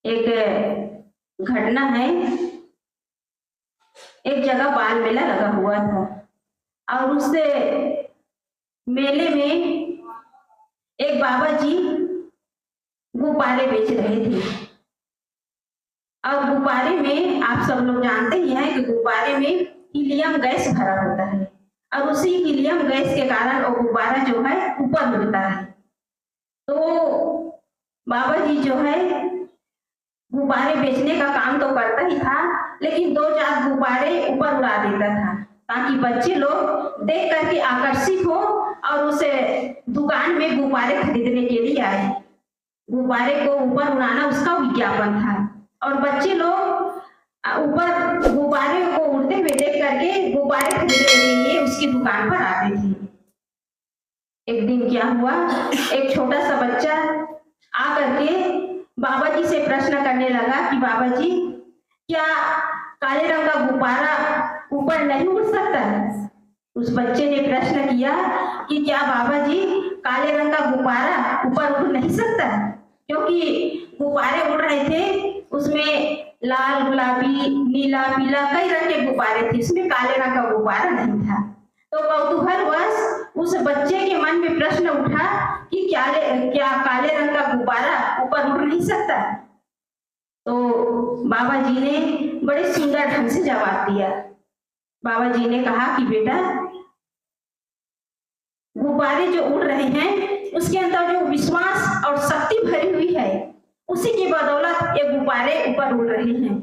एक घटना है। एक जगह बाल मेला लगा हुआ था और उस मेले में एक बाबा जी गुब्बारे बेच रहे थे। और गुब्बारे में आप सब लोग जानते ही हैं कि गुब्बारे में हीलियम गैस भरा होता है और उसी हीलियम गैस के कारण वो गुब्बारा जो है ऊपर उड़ता है। तो बाबा जी जो है गुब्बारे बेचने का काम तो करता ही था, लेकिन 2-4 गुब्बारे ऊपर उड़ा देता था ताकि बच्चे लोग देख करके आकर्षित हो और उसे दुकान में गुब्बारे खरीदने के लिए आए। गुब्बारे को ऊपर उड़ाना उसका विज्ञापन था और बच्चे लोग ऊपर गुब्बारे को उड़ते हुए देख करके गुब्बारे खरीदने के लिए उसकी दुकान पर आते थे। एक दिन क्या हुआ, एक छोटा सा बच्चा आकर के बाबा जी से प्रश्न करने लगा कि बाबा जी, क्या काले रंग का गुब्बारा ऊपर नहीं उड़ सकता? उस बच्चे ने प्रश्न किया कि क्या बाबा जी काले रंग का गुब्बारा ऊपर उड़ नहीं सकता? क्योंकि गुब्बारे उड़ रहे थे, उसमें लाल, गुलाबी, नीला, पीला कई रंग के गुब्बारे थे, उसमें काले रंग का गुब्बारा नहीं था। तो कौतूहलवश उस बच्चे के मन में प्रश्न उठा कि क्या काले रंग का गुब्बारा ऊपर उड़ नहीं सकता? तो बाबा जी ने बड़े सुंदर ढंग से जवाब दिया। बाबा जी ने कहा कि बेटा, गुब्बारे जो उड़ रहे हैं उसके अंदर जो विश्वास और शक्ति भरी हुई है, उसी की बदौलत ये गुब्बारे ऊपर उड़ रहे हैं।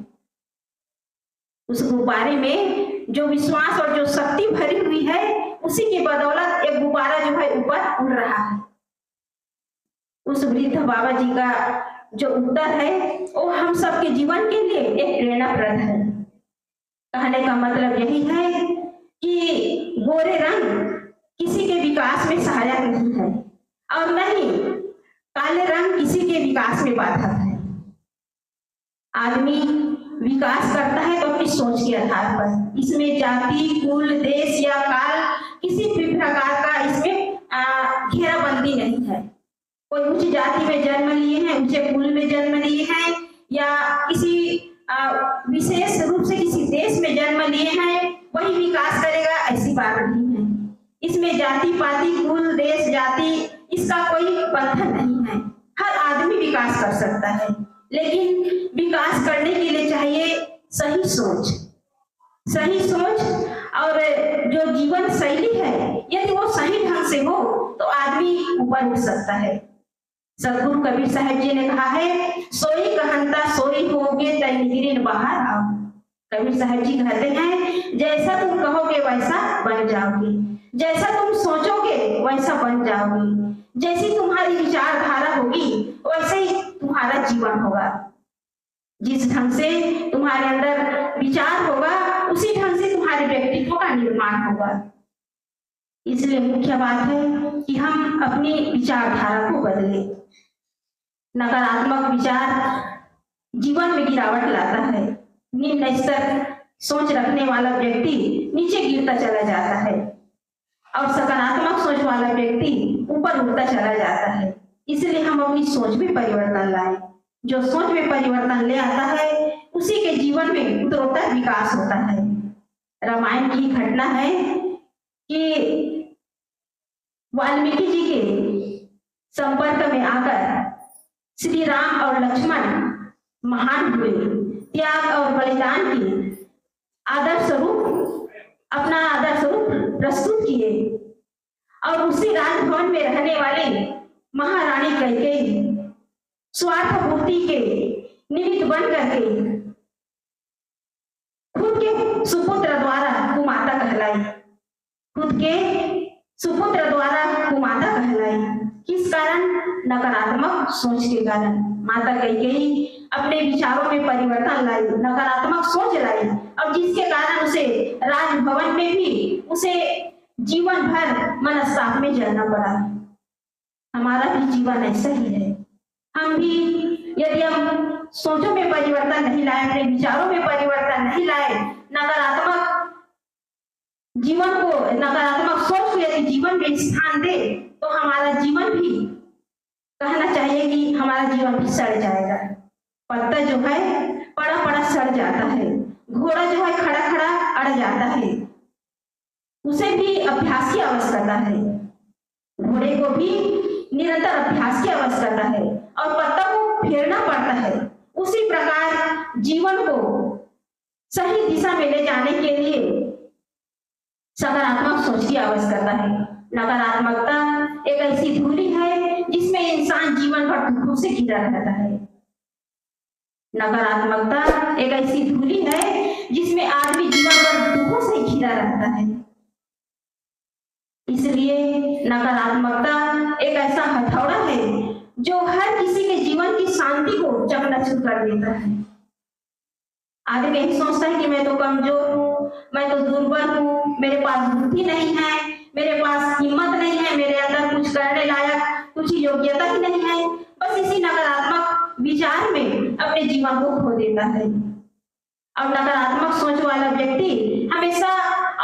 उस गुब्बारे में जो विश्वास और जो शक्ति भरी हुई है, उसी की बदौलत ये गुब्बारा जो है ऊपर उड़ रहा है। उस वृद्ध बाबा जी का जो उत्तर है वो हम सबके जीवन के लिए एक प्रेरणाप्रद है। कहने का मतलब यही है कि गोरे रंग किसी के विकास में सहायक नहीं है और नहीं काले रंग किसी के विकास में बाधक है। आदमी विकास करता है तो अपनी सोच के आधार पर, इसमें जाति, कुल, देश या काल किसी भी प्रकार का इसमें घेराबंदी नहीं है। कोई उच्च जाति में जन्म लिए हैं, ऊंचे कुल में जन्म लिए हैं या किसी विशेष रूप से किसी देश में जन्म लिए हैं वही विकास करेगा, ऐसी बात नहीं है। इसमें जाति पाति, कुल, देश, जाति इसका कोई बंधन नहीं है। हर आदमी विकास कर सकता है, लेकिन विकास करने के लिए चाहिए सही सोच। सही सोच और जो जीवन शैली है, यदि वो सही ढंग से हो तो आदमी ऊपर उठ सकता है। सदगुरु कबीर साहब जी ने कहा है, सोई कहंता सोई होगे तै निगरीन बाहर आओ। कबीर साहब जी कहते हैं, जैसा तुम कहोगे वैसा बन जाओगे, जैसा तुम सोचोगे वैसा बन जाओगे, जैसी तुम्हारी विचारधारा होगी वैसे ही तुम्हारा जीवन होगा। जिस ढंग से तुम्हारे अंदर विचार होगा उसी ढंग से तुम्हारे व्यक्तित्व का निर्माण होगा। इसलिए मुख्य बात है कि हम अपनी विचारधारा को बदलें। नकारात्मक विचार जीवन में गिरावट लाता है। निम्न स्तर सोच रखने वाला व्यक्ति नीचे गिरता चला जाता है और सकारात्मक सोच वाला व्यक्ति ऊपर उठता चला जाता है। इसलिए हम अपनी सोच में परिवर्तन लाएं। जो सोच में परिवर्तन ले आता है उसी के जीवन में उत्तरोत्तर विकास होता है। रामायण की घटना है कि वाल्मीकि जी के संपर्क में आकर श्री राम और लक्ष्मण महान हुए, त्याग और बलिदान की आदर्श रूप अपना आदर्श रूप प्रस्तुत किए और उसी राजभवन में रहने वाले महारानी कैकेयी स्वार्थ पूर्ति के निमित्त बन करके खुद के सुपुत्र द्वारा कुमाता कहलाई। खुद के सुपुत्र द्वारा कुमाता कहलाई। किस कारण? नकारात्मक सोच के कारण। माता कैकेयी अपने विचारों में परिवर्तन लाई, नकारात्मक सोच लाई और जिसके कारण उसे राजभवन में भी उसे जीवन भर मनस्ताप में जलना पड़ा। हमारा भी जीवन ऐसा ही है। हम भी यदि हम सोचों में परिवर्तन नहीं लाए, अपने विचारों में परिवर्तन नहीं लाए, नकारात्मक जीवन को, नकारात्मक सोच को यदि जीवन में स्थान दे तो हमारा जीवन भी, कहना चाहिए कि हमारा जीवन भी सड़ जाएगा पत्ता जो है पड़ा पड़ा सड़ जाता है, घोड़ा जो है खड़ा खड़ा अड़ जाता है। उसे भी अभ्यास की आवश्यकता है, घोड़े को भी निरंतर अभ्यास की आवश्यकता है और पत्ता को फेरना पड़ता है। उसी प्रकार जीवन को सही दिशा में ले जाने के लिए सकारात्मक सोच की आवश्यकता है। नकारात्मकता एक ऐसी धूली है जिसमें इंसान जीवन भर दुखों से घिरा रहता है। नकारात्मकता एक ऐसी धूली है जिसमें आदमी जीवन भर दुखों से घिरा रहता है। इसलिए नकारात्मकता एक ऐसा हथौड़ा है जो हर किसी के जीवन की शांति को चकनाचूर कर देता है। आदमी यही सोचता है कि मैं तो कमजोर हूँ, मैं तो दुर्बल हूँ, मेरे पास बुद्धि नहीं है, मेरे पास हिम्मत नहीं है, मेरे अंदर कुछ करने लायक कुछ योग्यता ही नहीं है। बस इसी नकारात्मक विचार में अपने जीवन को खो देता है। और नकारात्मक सोच वाला व्यक्ति हमेशा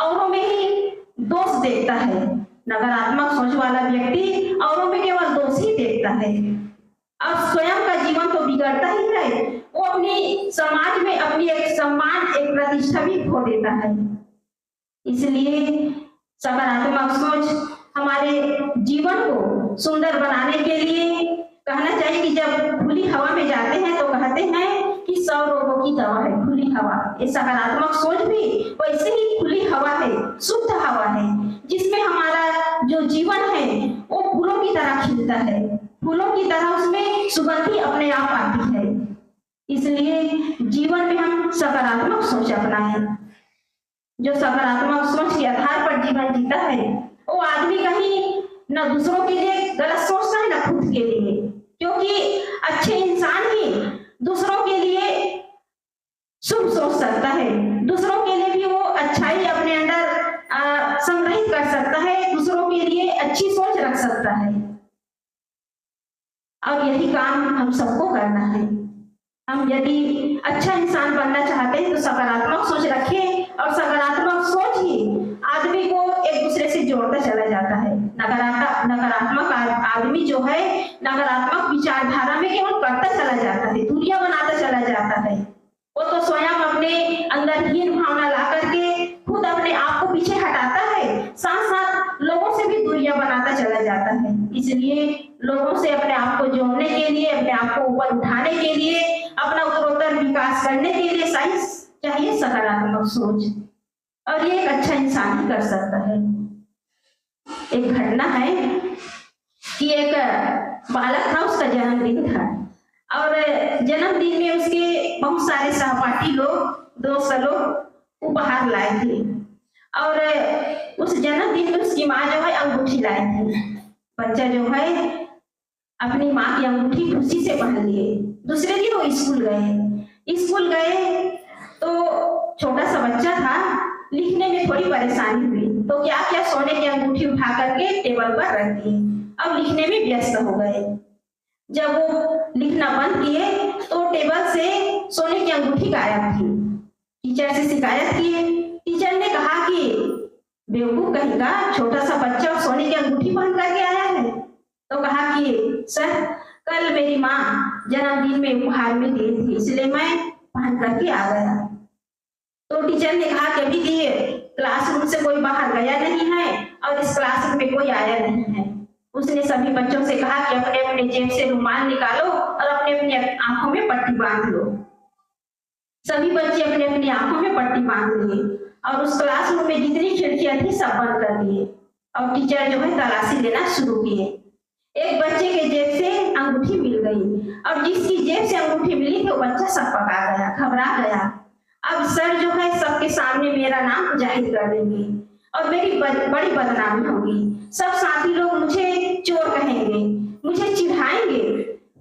औरों में ही दोष देखता है। नकारात्मक सोच वाला व्यक्ति औरों में केवल दोष ही देखता है और स्वयं का जीवन तो बिगड़ता ही है, वो अपनी समाज में अपनी एक सम्मान, एक प्रतिष्ठा भी खो देता है। इसलिए सकारात्मक सोच हमारे जीवन को सुंदर बनाने के लिए कहना चाहिए कि जब खुली हवा में जाते हैं तो कहते हैं कि 100 रोगों की दवा है खुली हवा। ये सकारात्मक सोच भी वैसे ही खुली हवा है, शुद्ध हवा है, जिसमें हमारा जो जीवन है वो फूलों की तरह खिलता है, फूलों की तरह उसमें सुगंधी अपने आप आती है। इसलिए जीवन में हम सकारात्मक सोच अपनाएं। जो सकारात्मक सोच के आधार पर जीवन जीता है वो आदमी कहीं न दूसरों के लिए गलत सोचता है न खुद के लिए, क्योंकि अच्छे इंसान ही दूसरों के लिए शुभ सोच सकता है, दूसरों के लिए भी वो अच्छाई अपने अंदर संग्रहित कर सकता है, दूसरों के लिए अच्छी सोच रख सकता है। और यही काम हम सबको करना है। हम यदि अच्छा इंसान बनना चाहते हैं तो सकारात्मक सोच रखें और सकारात्मक सोच ही आदमी को एक दूसरे से जोड़ता चला जाता है। नकारात्मक आदमी जो है नकारात्मक विचारधारा में केवल करता चला जाता है, दूरियां बनाता चला जाता है। वो तो स्वयं अपने अंदर हीन भावना ला करके खुद अपने आप को पीछे हटाता है, साथ साथ लोगों से भी दूरियां बनाता चला जाता है। इसलिए लोगों से अपने आप को जोड़ने के लिए, अपने आप को ऊपर उठाने के लिए, अपना उत्तरोत्तर विकास करने के लिए चाहिए सकारात्मक सोच, और ये एक अच्छा इंसान ही कर सकता है। एक घटना है कि एक बालक था, उसका जन्मदिन था और जन्मदिन में उसके बहुत सारे सहपाठी लोग, दोस्त लोग उपहार लाए थे और उस जन्मदिन में उसकी माँ जो है अंगूठी लाई थी। बच्चा जो है अपनी माँ की अंगूठी खुशी से पहन लिए। दूसरे दिन वो स्कूल गए तो छोटा सा बच्चा था, लिखने में थोड़ी परेशानी हुई तो क्या क्या सोने की अंगूठी उठा करके टेबल पर रख दी। अब लिखने में व्यस्त हो गए। जब वो लिखना बंद किए तो टेबल से सोने की अंगूठी गायब थी। टीचर से शिकायत की। टीचर ने कहा कि बेवकूफ कहेगा, छोटा सा बच्चा सोने की अंगूठी पहन करके आया है। तो कहा कि सर, कल मेरी माँ जन्मदिन में उपहार में दी थी, इसलिए मैं पहन करके आ गया। तो टीचर ने कहा कि अभी भी क्लासरूम से कोई बाहर गया नहीं है और इस क्लासरूम में कोई आया नहीं है। उसने सभी बच्चों से कहा कि अपने अपने जेब से रुमाल निकालो और अपने अपनी आंखों में पट्टी बांध लो। सभी बच्चे अपने अपनी आंखों में पट्टी बांध लिए और उस क्लासरूम में जितनी खिड़कियां थी सब बंद कर दिए और टीचर जो है तलाशी लेना शुरू किए। एक बच्चे के जेब से अंगूठी मिल गई और जिसकी जेब से अंगूठी मिली थी वो बच्चा सकपका गया, घबरा गया। अब सर जो है सबके सामने मेरा नाम जाहिर कर देंगे और मेरी बड़ी बदनामी होगी। सब साथी लोग मुझे चोर कहेंगे, मुझे चिढ़ाएंगे।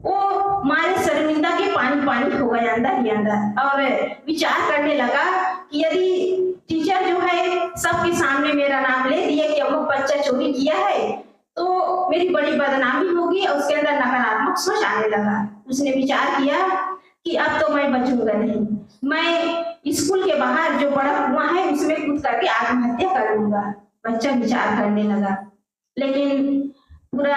वो मारे शर्मिंदा के पानी हो गया अंदर ही अंदर और विचार करने लगा कि यदि टीचर जो है सबके सामने मेरा नाम ले दिए कि अमुक बच्चा चोरी किया है तो मेरी बड़ी बदनामी होगी और उसके अंदर नकारात्मक सोच आने लगा। उसने विचार किया कि अब तो मैं बचूंगा नहीं, मैं स्कूल के बाहर जो बड़ा कुआं है उसमें कूद करके आत्महत्या कर लूंगा। बच्चा विचार करने लगा, लेकिन पूरा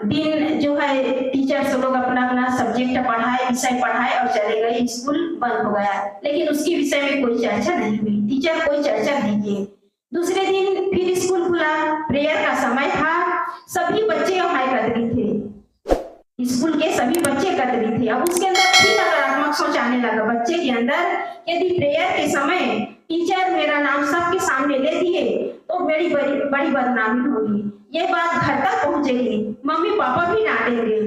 दिन जो है टीचर्स लोग अपना अपना सब्जेक्ट पढ़ाए, विषय पढ़ाए और चले गए, स्कूल बंद हो गया। लेकिन उसके विषय में कोई चर्चा नहीं हुई, टीचर कोई चर्चा नहीं किए। दूसरे दिन फिर स्कूल खुला, प्रेयर का समय था, सभी बच्चे वहां एकत्रित थे, स्कूल के सभी बच्चे एकत्रित थे। अब उसके अंदर फिर नकारात्मक सोच आने लगा बच्चे के अंदर, यदि प्रेयर के समय टीचर मेरा नाम सबके सामने ले दिए तो बड़ी बदनामी होगी, ये बात घर तक पहुंचेगी, मम्मी पापा भी डांटेंगे।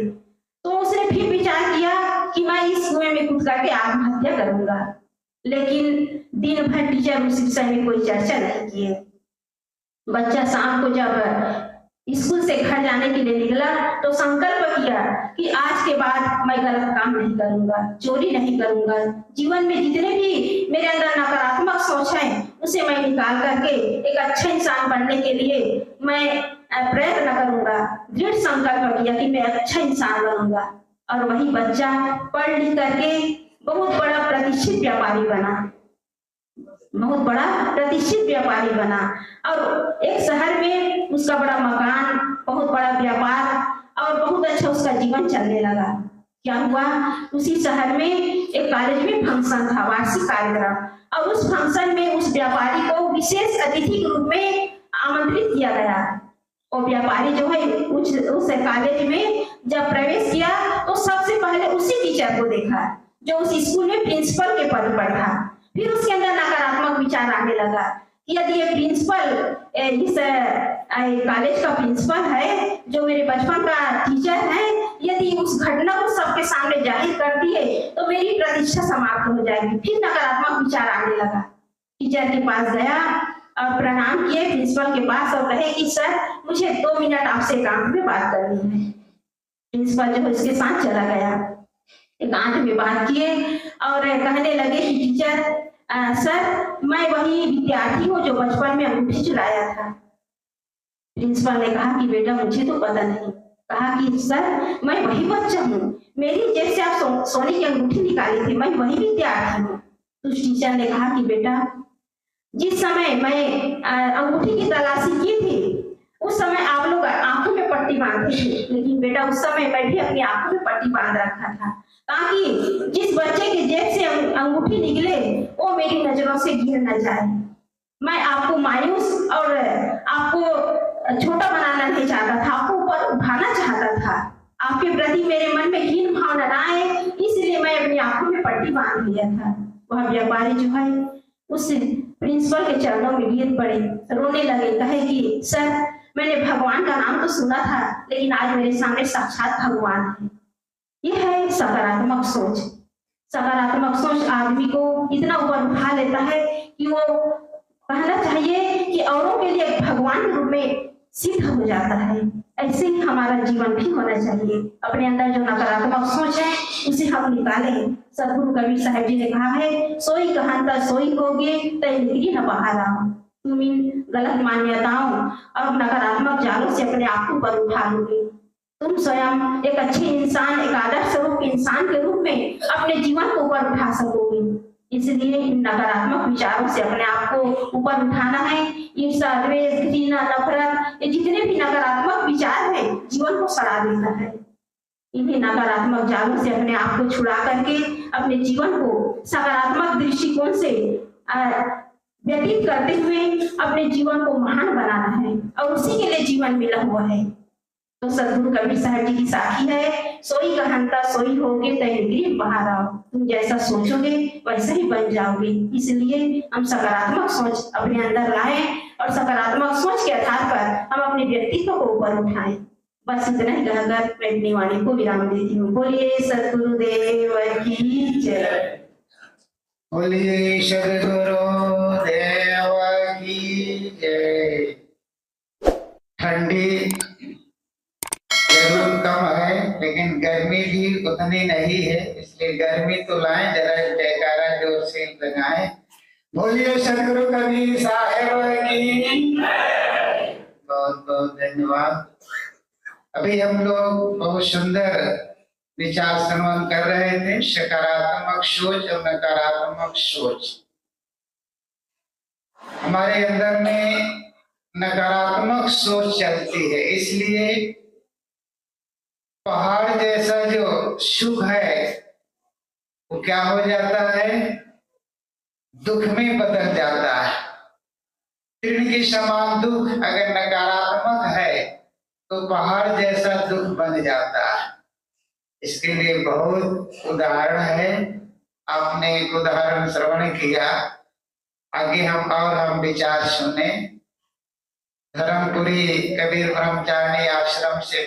तो उसने फिर विचार किया कि मैं इस कुएं में कूद करके आत्महत्या करूंगा। लेकिन दिन भर टीचर उस विषय में कोई चर्चा नहीं किए। बच्चा शाम को जब स्कूल से घर जाने के लिए निकला तो संकल्प किया कि आज के बाद मैं गलत काम नहीं करूंगा, चोरी नहीं करूंगा, जीवन में जितने भी मेरे अंदर नकारात्मक सोच है उसे मैं निकाल करके एक अच्छा इंसान बनने के लिए मैं प्रयत्न करूंगा। दृढ़ संकल्प किया कि मैं अच्छा इंसान बनूंगा। और वही बच्चा पढ़ लिख करके बहुत बड़ा प्रतिष्ठित व्यापारी बना, बहुत बड़ा प्रतिष्ठित व्यापारी बना। और एक शहर में उसका बड़ा मकान, बहुत बड़ा व्यापार और बहुत अच्छा उसका जीवन चलने लगा। क्या हुआ, उसी शहर में एक कॉलेज में फंक्शन था, वार्षिक कार्यक्रम, और उस फंक्शन में उस व्यापारी को विशेष अतिथि के रूप में आमंत्रित किया गया। और व्यापारी जो है उस कॉलेज में जब प्रवेश किया तो सबसे पहले उसी टीचर को देखा जो उस स्कूल में प्रिंसिपल के पद पर था। फिर उसके अंदर नकारात्मक विचार आने लगा कि यदि ये प्रिंसिपल इस कॉलेज का प्रिंसिपल है, जो मेरे बचपन का टीचर है, यदि उस घटना को सबके सामने जाहिर कर दिए तो मेरी प्रतिष्ठा समाप्त हो जाएगी। फिर नकारात्मक विचार आने लगा। टीचर के पास गया और प्रणाम किए प्रिंसिपल के पास और कहे कि सर मुझे 2 मिनट आपसे एकांत में बात करनी है। प्रिंसिपल जो इसके साथ चला गया, एकांत में बात किए और कहने लगे कि टीचर सर मैं वही विद्यार्थी हूँ जो बचपन में अंगूठी चुराया था। प्रिंसिपल ने कहा कि बेटा मुझे तो पता नहीं। कहा कि सर मैं वही बच्चा हूँ, मेरी जेब से आप सोने की अंगूठी निकाली थी, मैं वही विद्यार्थी हूँ। उस टीचर ने कहा कि बेटा जिस समय मैं अंगूठी की तलाशी की थी उस समय आप लोग आंखों में पट्टी बांधते थे, लेकिन बेटा उस समय मैं भी अपनी आंखों में पट्टी बांध रखा था ताकि जिस बच्चे के जेब से अंगूठी निकले वो मेरी नजरों से गिर न जाए। मैं आपको मायूस और आपको छोटा बनाना नहीं चाहता था, आपको ऊपर उठाना चाहता था। आपके प्रति मेरे मन में हीन भावना न आए, इसलिए मैं अपनी आंखों में पट्टी बांध लिया था। वह व्यापारी जो है उस प्रिंसिपल के चरणों में गिर पड़े, रोने लगे, कहे कि सर मैंने भगवान का नाम तो सुना था लेकिन आज मेरे सामने साक्षात भगवान है। यह है सकारात्मक सोच। सकारात्मक सोच आदमी को इतना ऊपर उठा लेता है कि वो कहना चाहिए कि औरों के लिए भगवान के रूप में सिद्ध हो जाता है। ऐसे ही हमारा जीवन भी होना चाहिए। अपने अंदर जो नकारात्मक सोच है उसे हम निकालें। सदगुरु कबीर साहब जी ने कहा है, सोई कहता सोई होगे तय निकली न बहारा। तुम इन गलत मान्यताओं और नकारात्मक जालों से अपने आप को ऊपर उठा लोगे। तुम स्वयं एक अच्छे इंसान, एक आदर्श रूप इंसान के रूप में अपने जीवन को ऊपर उठा सकोगे। इसलिए इन नकारात्मक विचारों से अपने आप को ऊपर उठाना है। ईर्ष्या, द्वेष, घृणा, नफरत, ये जितने भी नकारात्मक विचार है जीवन को सड़ा देता है। इन्हीं नकारात्मक जालों से अपने आप को छुड़ा करके अपने जीवन को सकारात्मक दृष्टिकोण से व्यतीत करते हुए अपने जीवन को महान बनाना है और उसी के लिए जीवन मिला हुआ है। तो सदगुरु कबीर साहब जी की साखी है, सोई कहता सोई होगे तय निकली बहारा। तुम जैसा सोचोगे वैसा ही बन जाओगे। इसलिए हम सकारात्मक सोच अपने अंदर लाएं और सकारात्मक सोच के आधार पर हम अपने व्यक्तित्व को ऊपर उठाएं। बस इतना ही कहकर मैं अपनी वाणी को विराम देती हूँ। बोलिए सदगुरुदेव की जय। बोलिए सदगुरुदेव की जय। ठंडी जरूर कम है लेकिन गर्मी भी उतनी नहीं है, इसलिए गर्मी तो लाएं, जरा जयकारा जोर से लगाएं। बोलिए सदगुरु कबीर साहब की बहुत बहुत धन्यवाद। अभी हम लोग बहुत सुंदर विचार श्रवण कर रहे थे, सकारात्मक सोच और नकारात्मक सोच। हमारे अंदर में नकारात्मक सोच चलती है, इसलिए पहाड़ जैसा जो सुख है वो क्या हो जाता है, दुख में बदल जाता है। तृण के समान दुख अगर नकारात्मक है तो पहाड़ जैसा दुख बन जाता है। इसके लिए बहुत उदाहरण है। आपने एक उदाहरण श्रवण किया, आगे हम विचार सुने। धर्मपुरी कबीर ब्रह्मचारिणी आश्रम से